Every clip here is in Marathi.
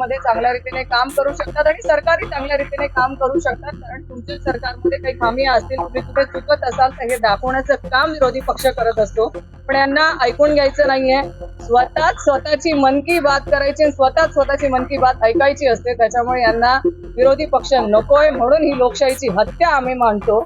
लोकशाहीमध्ये चांगल्या रीतीने काम करू शकतात आणि सरकारही चांगल्या रीतीने काम करू शकतात. कारण तुमच्या सरकारमध्ये काही खामिया असतील, तुम्ही कुठे चुकत असाल तर हे दाखवण्याचं काम विरोधी पक्ष करत असतो. पण यांना ऐकून घ्यायचं नाहीये. स्वतःची मन की बात करायची, स्वतःची मन की बात ऐकायची असते. त्याच्यामुळे यांना विरोधी पक्ष नकोय, म्हणून ही लोकशाहीची हत्या आम्ही मानतो.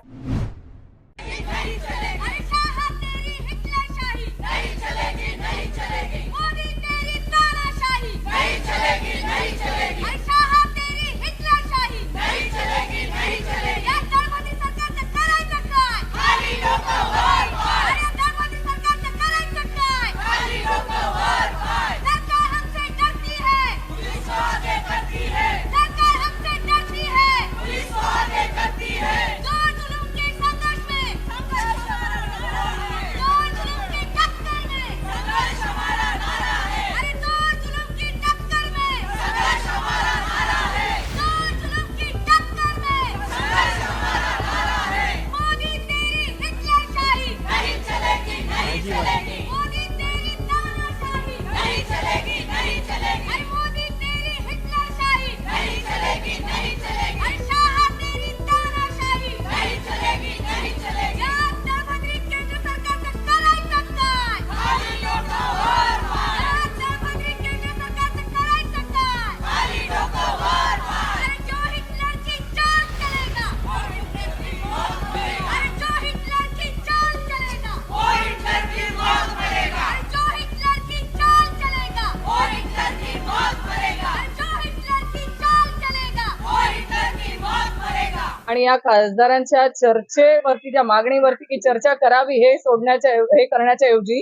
आणि या खासदारांच्या चर्चेवरती, ज्या मागणीवरती की चर्चा करावी हे करण्याच्या ऐवजी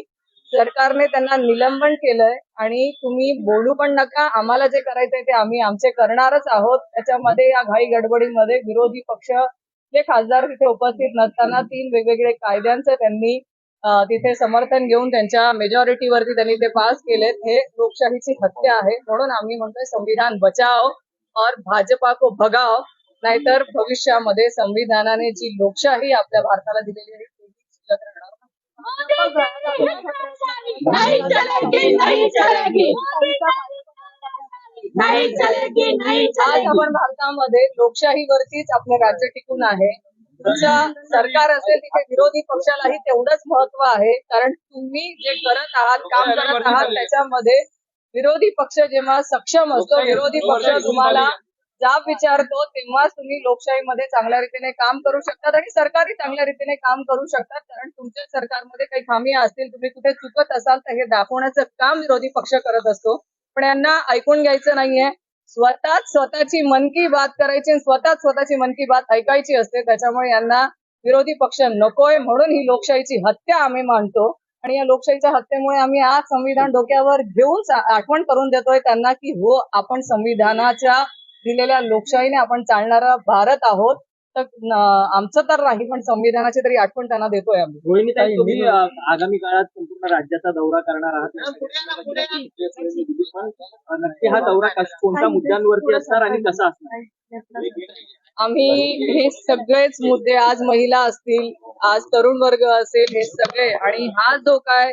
सरकारने त्यांना निलंबन केलंय. आणि तुम्ही बोलू पण नका, आम्हाला जे करायचंय ते आम्ही आमचे करणारच आहोत. त्याच्यामध्ये या घाई गडबडीमध्ये विरोधी पक्ष जे खासदार तिथे उपस्थित नसताना 3 वेगवेगळे कायद्यांचं त्यांनी तिथे समर्थन घेऊन त्यांच्या मेजॉरिटीवरती त्यांनी ते पास केलेत. हे लोकशाहीची हत्या आहे. म्हणून आम्ही म्हणतोय संविधान बचाओ और भाजपा को भगाओ, नाहीतर भविष्यामध्ये संविधानाने जी लोकशाही आपल्या भारताला दिलेली आहे ती शिल्लक राहणार नाही. आज आपण भारतामध्ये लोकशाहीवरतीच आपलं राज्य टिकून आहे. तुमचं सरकार असेल तिथे विरोधी पक्षालाही तेवढंच महत्व आहे. कारण तुम्ही जे करत आहात, काम करत आहात, त्याच्यामध्ये विरोधी पक्ष जेव्हा सक्षम असतो, विरोधी पक्ष तुम्हाला जाब विचारतो, तेव्हाच तुम्ही लोकशाहीमध्ये चांगल्या रीतीने काम करू शकतात आणि सरकारही चांगल्या रीतीने काम करू शकतात. कारण तुमच्या सरकारमध्ये काही खामिया असतील, तुम्ही कुठे चुकत असाल तर हे दाखवण्याचं काम विरोधी पक्ष करत असतो. पण यांना ऐकून घ्यायचं नाहीये. स्वतःची मन की बात करायची, स्वतःची मन की बात ऐकायची असते. त्याच्यामुळे यांना विरोधी पक्ष नकोय, म्हणून ही लोकशाहीची हत्या आम्ही मानतो. आणि या लोकशाहीच्या हत्येमुळे आम्ही आज संविधान डोक्यावर घेऊन आठवण करून देतोय त्यांना की हो, आपण संविधानाच्या दिलेल्या लोकशाहीने आपण चालणारा भारत आहोत. तर आमचं तर नाही, पण संविधानाची तरी आठवण त्यांना देतोय आम्ही. रोहिणीताई, तुम्ही आगामी काळात संपूर्ण राज्याचा दौरा करणार आहात. नक्की हा दौरा कोणत्या मुद्द्यांवरती असणार आणि कसा असणार? आम्ही हे सगळेच मुद्दे, आज महिला असतील, आज तरुण वर्ग असेल, हे सगळे, आणि हा जो काय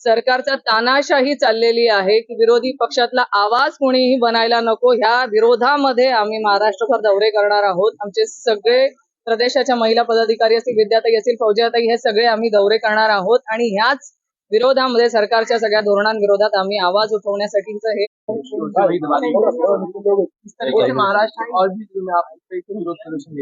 सरकारचा तानाशाही चाललेली आहे की विरोधी पक्षातला आवाज कोणीही बनायला नको, ह्या विरोधामध्ये आम्ही महाराष्ट्रभर दौरे करणार आहोत. आमचे सगळे प्रदेशाच्या महिला पदाधिकारी असतील, विद्याताई असतील, फौजियाताई, हे सगळे आम्ही दौरे करणार आहोत. आणि ह्याच विरोधामध्ये, सरकारच्या सगळ्या धोरणांविरोधात आम्ही आवाज उठवण्यासाठीच हे महाराष्ट्र और भी विरोध प्रदर्शन